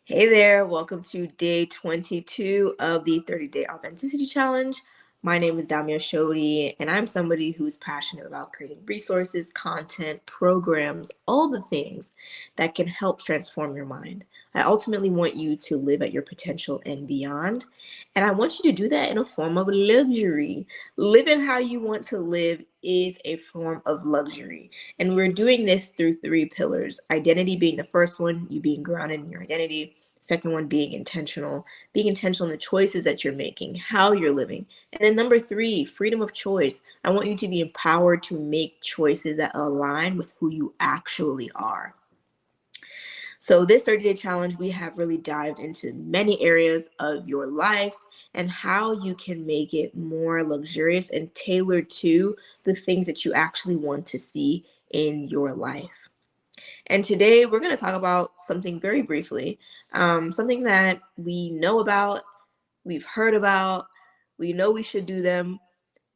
Hey there, welcome to day 22 of the 30-Day Authenticity Challenge. My name is Damia Shodi, and I'm somebody who's passionate about creating resources, content, programs, all the things that can help transform your mind. I ultimately want you to live at your potential and beyond, and I want you to do that in a form of luxury. Living how you want to live is a form of luxury. And we're doing this through three pillars: identity being the first one, you being grounded in your identity. Second one being being intentional in the choices that you're making, how you're living. And then number three, freedom of choice. I want you to be empowered to make choices that align with who you actually are. So, this 30-day challenge, we have really dived into many areas of your life and how you can make it more luxurious and tailored to the things that you actually want to see in your life. And today we're going to talk about something very briefly, something that we know about, we've heard about, we know we should do them,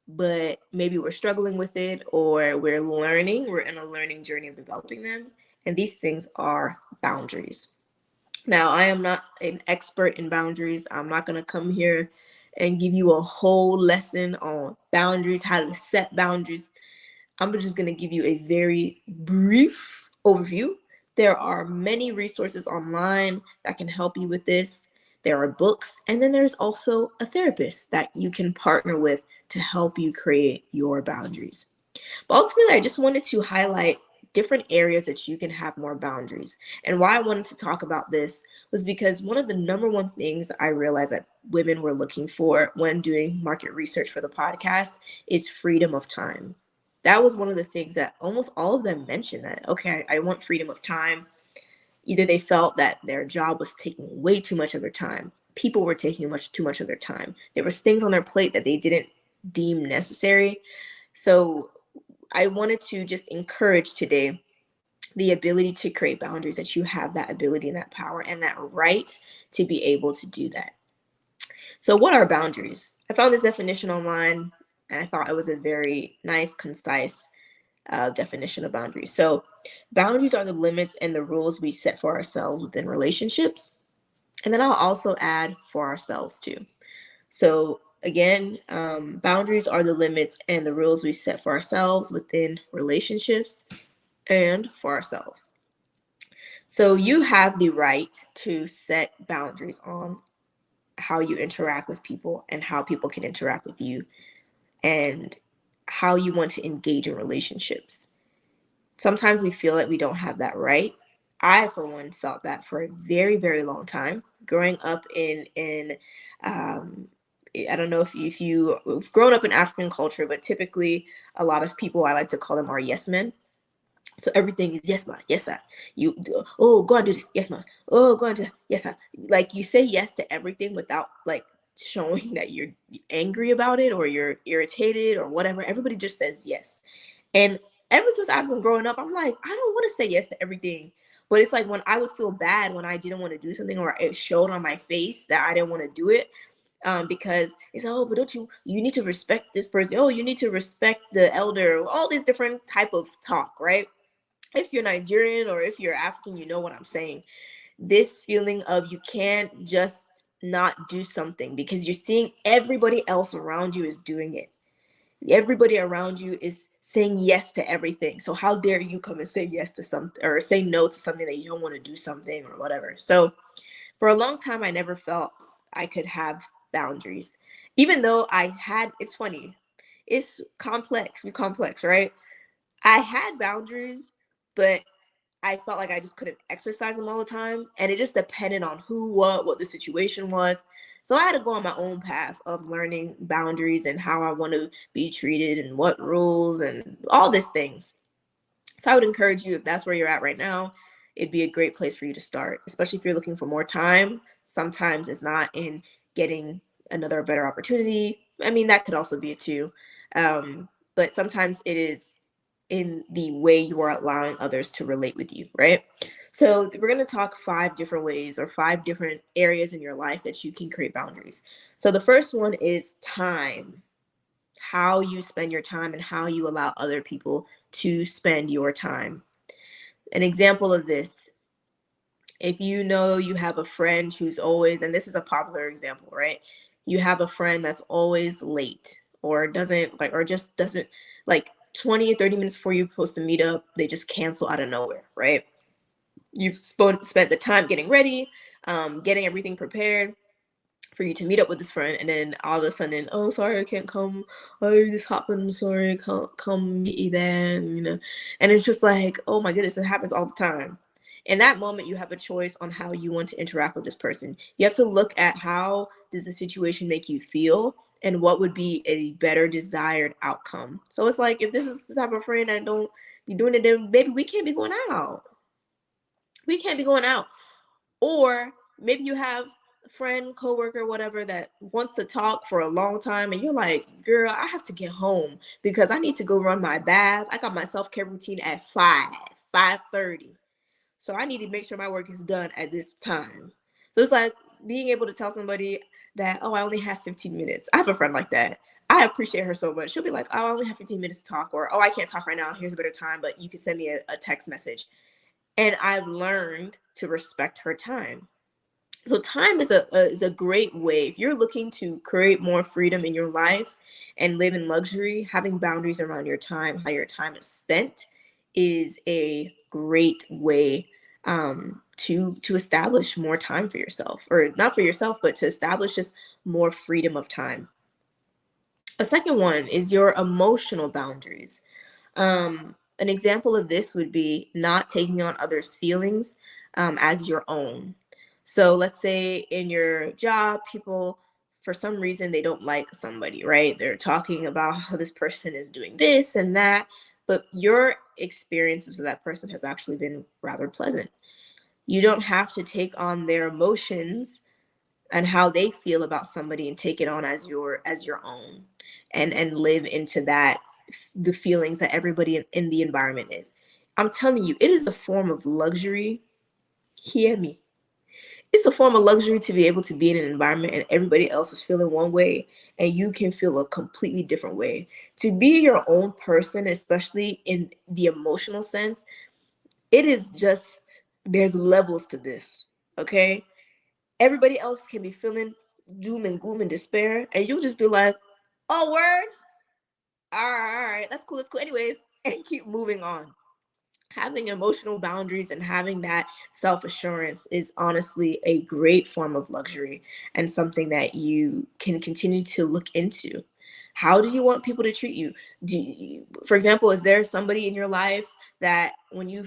but maybe we're struggling with it or we're in a learning journey of developing them. And these things are boundaries. Now, I am not an expert in boundaries. I'm not going to come here and give you a whole lesson on boundaries, how to set boundaries. I'm just going to give you a very brief overview. There are many resources online that can help you with this. There are books, and then there's also a therapist that you can partner with to help you create your boundaries. But ultimately, I just wanted to highlight different areas that you can have more boundaries. And why I wanted to talk about this was because one of the number one things I realized that women were looking for when doing market research for the podcast is freedom of time. That was one of the things that almost all of them mentioned, that, okay, I want freedom of time. Either they felt that their job was taking way too much of their time, people were taking too much of their time, there was things on their plate that they didn't deem necessary. So I wanted to just encourage today the ability to create boundaries, that you have that ability and that power and that right to be able to do that. So, what are boundaries? I found this definition online and I thought it was a very nice, concise definition of boundaries. So, boundaries are the limits and the rules we set for ourselves within relationships. And then I'll also add for ourselves too. So, again, boundaries are the limits and the rules we set for ourselves within relationships and for ourselves. So, you have the right to set boundaries on how you interact with people and how people can interact with you and how you want to engage in relationships. Sometimes we feel that we don't have that right. I, for one, felt that for a very, very long time. Growing up um, I don't know if you've grown up in African culture, but typically a lot of people, I like to call them, are yes men. So everything is yes ma, yes sir. You oh, go and do this, yes ma. Oh, go and do that, yes sir. Like, you say yes to everything without like showing that you're angry about it or you're irritated or whatever. Everybody just says yes. And ever since I've been growing up, I'm like, I don't want to say yes to everything. But it's like when I would feel bad when I didn't want to do something or it showed on my face that I didn't want to do it. Because it's, oh, but don't you need to respect this person. Oh, you need to respect the elder. All this different type of talk, right? If you're Nigerian or if you're African, you know what I'm saying. This feeling of you can't just not do something because you're seeing everybody else around you is doing it. Everybody around you is saying yes to everything. So how dare you come and say yes to something or say no to something that you don't want to do something or whatever. So for a long time, I never felt I could have boundaries. Even though it's funny, it's complex, we complex, right? I had boundaries, but I felt like I just couldn't exercise them all the time. And it just depended on who, what the situation was. So I had to go on my own path of learning boundaries and how I want to be treated and what rules and all these things. So I would encourage you, if that's where you're at right now, it'd be a great place for you to start, especially if you're looking for more time. Sometimes it's not in getting another better opportunity. I mean, that could also be it too. But sometimes it is in the way you are allowing others to relate with you, right? So we're going to talk 5 different ways or 5 different areas in your life that you can create boundaries. So the first one is time, how you spend your time and how you allow other people to spend your time. An example of this, If you know you have a friend who's always, and this is a popular example, right? You have a friend that's always late or doesn't like, or just doesn't like 20 or 30 minutes before you're supposed to meet up, they just cancel out of nowhere, right? You've spent the time getting ready, getting everything prepared for you to meet up with this friend, and then all of a sudden, oh, sorry, I can't come. Oh, this happened. Sorry, I can't come meet you then. And it's just like, oh my goodness, it happens all the time. In that moment, you have a choice on how you want to interact with this person. You have to look at how does the situation make you feel, and what would be a better desired outcome. So it's like, if this is the type of friend I don't be doing it, then baby, we can't be going out. We can't be going out. Or maybe you have a friend, coworker, whatever, that wants to talk for a long time, and you're like, girl, I have to get home because I need to go run my bath. I got my self-care routine at 5:30. So I need to make sure my work is done at this time. So it's like being able to tell somebody that, oh, I only have 15 minutes. I have a friend like that. I appreciate her so much. She'll be like, oh, I only have 15 minutes to talk, or, oh, I can't talk right now. Here's a better time, but you can send me a text message. And I've learned to respect her time. So time is a great way if you're looking to create more freedom in your life and live in luxury. Having boundaries around your time, how your time is spent, is a great way to establish more time for yourself, or not for yourself, but to establish just more freedom of time. A second one is your emotional boundaries. An example of this would be not taking on others' feelings as your own. So let's say in your job, people, for some reason, they don't like somebody, right? They're talking about how this person is doing this and that, but your experiences with that person has actually been rather pleasant. You don't have to take on their emotions and how they feel about somebody and take it on as your own, and live into that, the feelings that everybody in the environment is. I'm telling you, it is a form of luxury. Hear me. It's a form of luxury to be able to be in an environment and everybody else is feeling one way and you can feel a completely different way. To be your own person, especially in the emotional sense, it is just, there's levels to this. Okay, everybody else can be feeling doom and gloom and despair, and you'll just be like, oh, word, all right, that's cool, anyways, and keep moving on. Having emotional boundaries and having that self-assurance is honestly a great form of luxury, and something that you can continue to look into. How do you want people to treat you? For example, is there somebody in your life that when you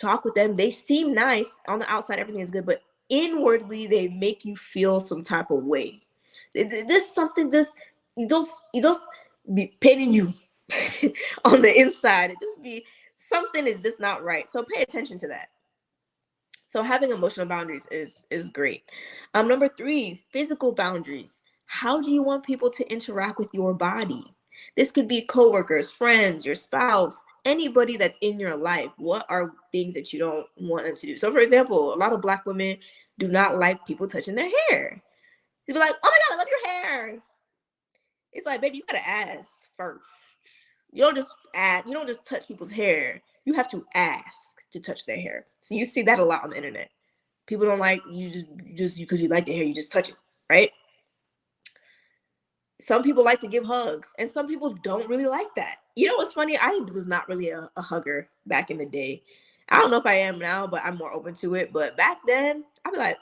talk with them, they seem nice on the outside, everything is good, but inwardly they make you feel some type of way? This something just, you just be paining you on the inside. It just be, something is just not right. So pay attention to that. So having emotional boundaries is great. Number three, physical boundaries. How do you want people to interact with your body? This could be coworkers, friends, your spouse, anybody that's in your life. What are things that you don't want them to do? So for example, a lot of Black women do not like people touching their hair. They'll be like, oh my God, I love your hair. It's like, baby, you gotta ask first. You don't just touch people's hair. You have to ask to touch their hair. So you see that a lot on the internet. People don't like you just because you like the hair, you just touch it, right? Some people like to give hugs, and some people don't really like that. You know what's funny? I was not really a hugger back in the day. I don't know if I am now, but I'm more open to it. But back then, I'd be like,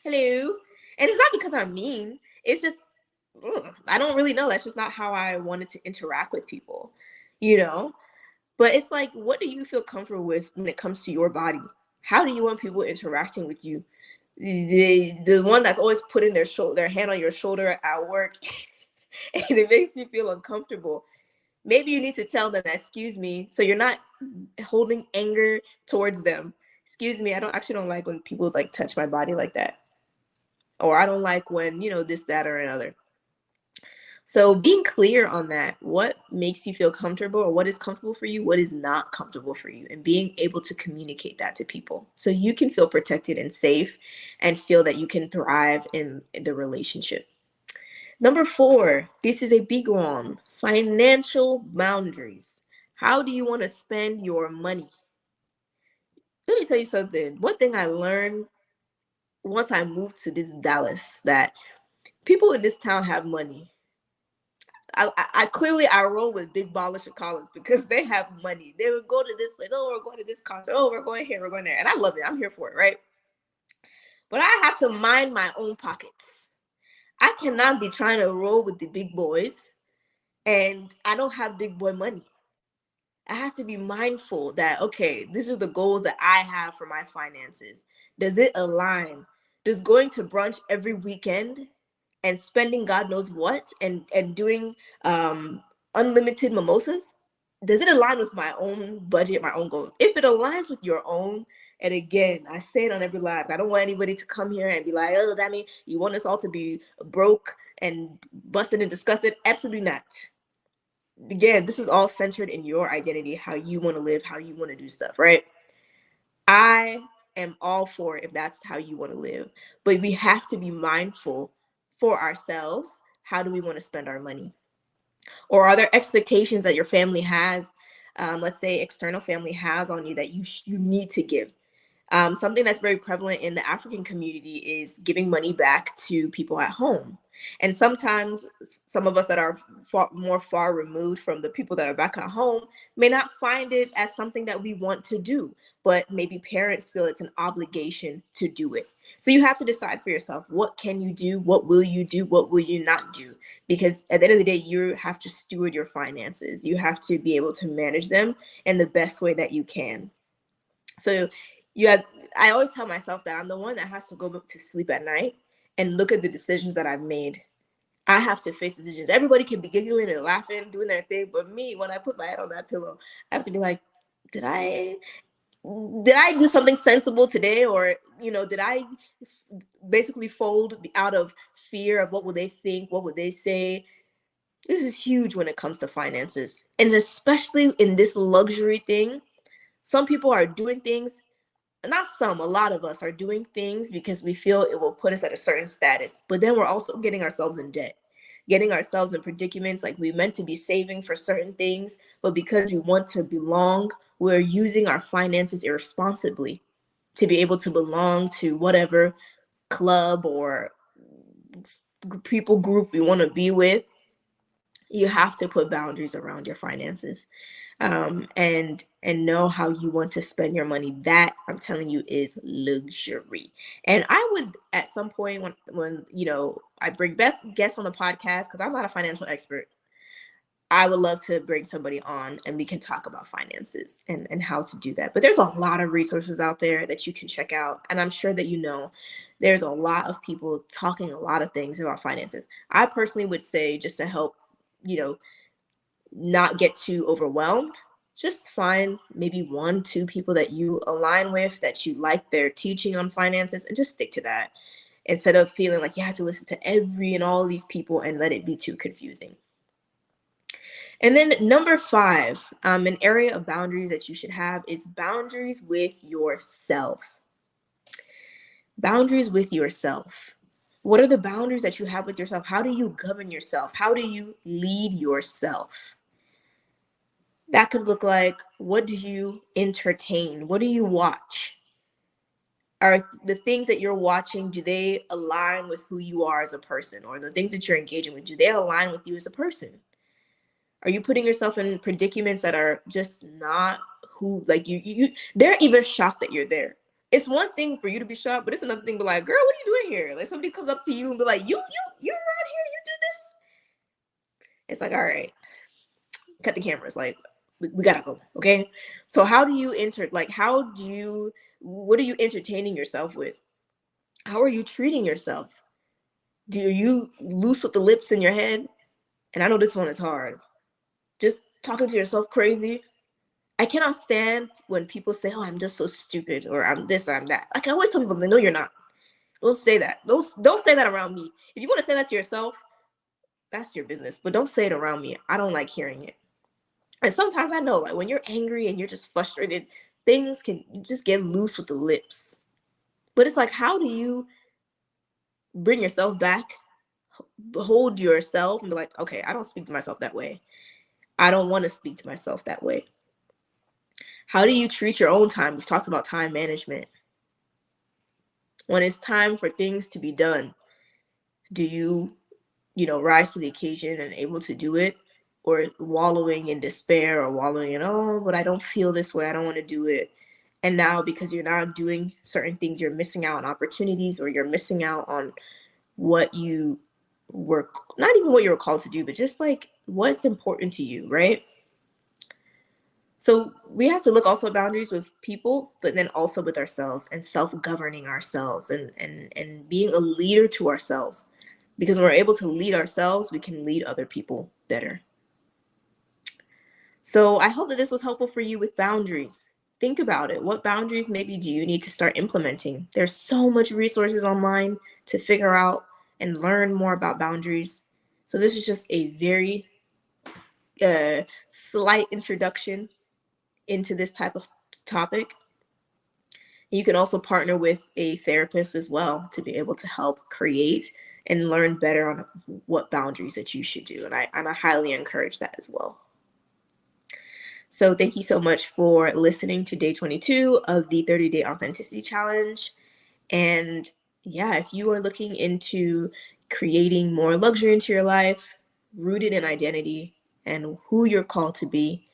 hello. And it's not because I'm mean. It's just, I don't really know. That's just not how I wanted to interact with people, you know? But it's like, what do you feel comfortable with when it comes to your body? How do you want people interacting with you? The one that's always putting their hand on your shoulder at work, and it makes you feel uncomfortable. Maybe you need to tell them that, excuse me, so you're not holding anger towards them. Excuse me, I don't like when people like touch my body like that. Or I don't like when, this, that, or another. So being clear on that, what makes you feel comfortable, or what is comfortable for you, what is not comfortable for you, and being able to communicate that to people so you can feel protected and safe and feel that you can thrive in the relationship. Number four, this is a big one, financial boundaries. How do you want to spend your money? let me tell you something. One thing I learned once I moved to this Dallas, that people in this town have money. I clearly I roll with big ballers Chicagoans because they have money. They would go to this place. Oh, we're going to this concert. Oh, we're going here. We're going there. And I love it. I'm here for it, right? But I have to mind my own pockets. I cannot be trying to roll with the big boys and I don't have big boy money. I have to be mindful that, okay, these are the goals that I have for my finances. Does it align? Does going to brunch every weekend and spending God knows what and doing unlimited mimosas, does it align with my own budget, my own goals? If it aligns with your own, and again, I say it on every live, I don't want anybody to come here and be like, oh, that means you want us all to be broke and busted and disgusted. Absolutely not. Again, this is all centered in your identity, how you want to live, how you want to do stuff, right? I am all for it if that's how you want to live, but we have to be mindful for ourselves. How do we want to spend our money? Or are there expectations that your family has, let's say external family has on you, that you need to give? Something that's very prevalent in the African community is giving money back to people at home. And sometimes some of us that are far removed from the people that are back at home may not find it as something that we want to do, but maybe parents feel it's an obligation to do it. So you have to decide for yourself, what can you do? What will you do? What will you not do? Because at the end of the day, you have to steward your finances. You have to be able to manage them in the best way that you can. So I always tell myself that I'm the one that has to go to sleep at night and look at the decisions that I've made. I have to face decisions. Everybody can be giggling and laughing, doing their thing, but me, when I put my head on that pillow, I have to be like, did I do something sensible today? Or, did I basically fold out of fear of what will they think? What would they say? This is huge when it comes to finances. And especially in this luxury thing, some people are doing things, not some, a lot of us are doing things because we feel it will put us at a certain status. But then we're also getting ourselves in debt, getting ourselves in predicaments. Like, we meant to be saving for certain things, but because we want to belong, we're using our finances irresponsibly to be able to belong to whatever club or people group we want to be with. You have to put boundaries around your finances, and know how you want to spend your money. That, I'm telling you, is luxury. And I would, at some point, when I bring best guests on the podcast, because I'm not a financial expert, I would love to bring somebody on and we can talk about finances and how to do that. But there's a lot of resources out there that you can check out. And I'm sure that there's a lot of people talking a lot of things about finances. I personally would say, just to help, not get too overwhelmed, just find maybe 1-2 people that you align with, that you like their teaching on finances, and just stick to that, instead of feeling like you have to listen to every and all these people and let it be too confusing. And then number 5, an area of boundaries that you should have is boundaries with yourself. Boundaries with yourself. What are the boundaries that you have with yourself? How do you govern yourself? How do you lead yourself? That could look like, what do you entertain? What do you watch? Are the things that you're watching, do they align with who you are as a person? Or the things that you're engaging with, do they align with you as a person? Are you putting yourself in predicaments that are just not who, like, you they're even shocked that you're there. It's one thing for you to be shocked, but it's another thing to be like, girl, what are you doing here? Like, somebody comes up to you and be like, you're around here, you do this? It's like, all right, cut the cameras. Like, we gotta go. Okay. So how do you what are you entertaining yourself with? How are you treating yourself? Do you loose with the lips in your head? And I know this one is hard. Just talking to yourself crazy. I cannot stand when people say, oh, I'm just so stupid, or I'm this, or I'm that. Like, I always tell people, no, you're not. Don't say that. Don't say that around me. If you want to say that to yourself, that's your business. But don't say it around me. I don't like hearing it. And sometimes I know, like, when you're angry and you're just frustrated, things can just get loose with the lips. But it's like, how do you bring yourself back, hold yourself, and be like, okay, I don't speak to myself that way. I don't want to speak to myself that way. How do you treat your own time? We've talked about time management. When it's time for things to be done, do you rise to the occasion and able to do it? Or wallowing in despair, or wallowing in, oh, but I don't feel this way, I don't want to do it. And now, because you're not doing certain things, you're missing out on opportunities, or you're missing out on what you were, not even what you were called to do, but just like what's important to you, right? So we have to look also at boundaries with people, but then also with ourselves, and self-governing ourselves, and being a leader to ourselves. Because when we're able to lead ourselves, we can lead other people better. So I hope that this was helpful for you with boundaries. Think about it. What boundaries maybe do you need to start implementing? There's so much resources online to figure out and learn more about boundaries. So this is just a very slight introduction into this type of topic. You can also partner with a therapist as well to be able to help create and learn better on what boundaries that you should do. And I highly encourage that as well. So thank you so much for listening to day 22 of the 30-day authenticity challenge. And yeah, if you are looking into creating more luxury into your life, rooted in identity and who you're called to be,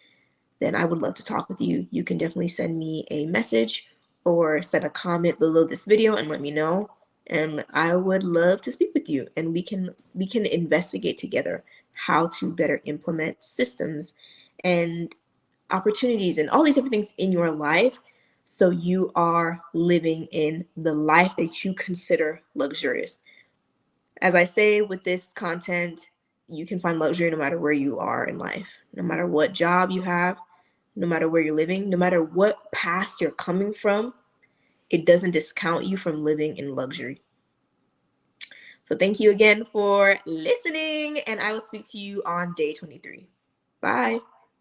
then I would love to talk with you. You can definitely send me a message or send a comment below this video and let me know. And I would love to speak with you, and we can investigate together how to better implement systems and opportunities and all these different things in your life, so you are living in the life that you consider luxurious. As I say with this content, you can find luxury no matter where you are in life, no matter what job you have, no matter where you're living, no matter what past you're coming from. It doesn't discount you from living in luxury. So thank you again for listening, and I will speak to you on day 23. Bye.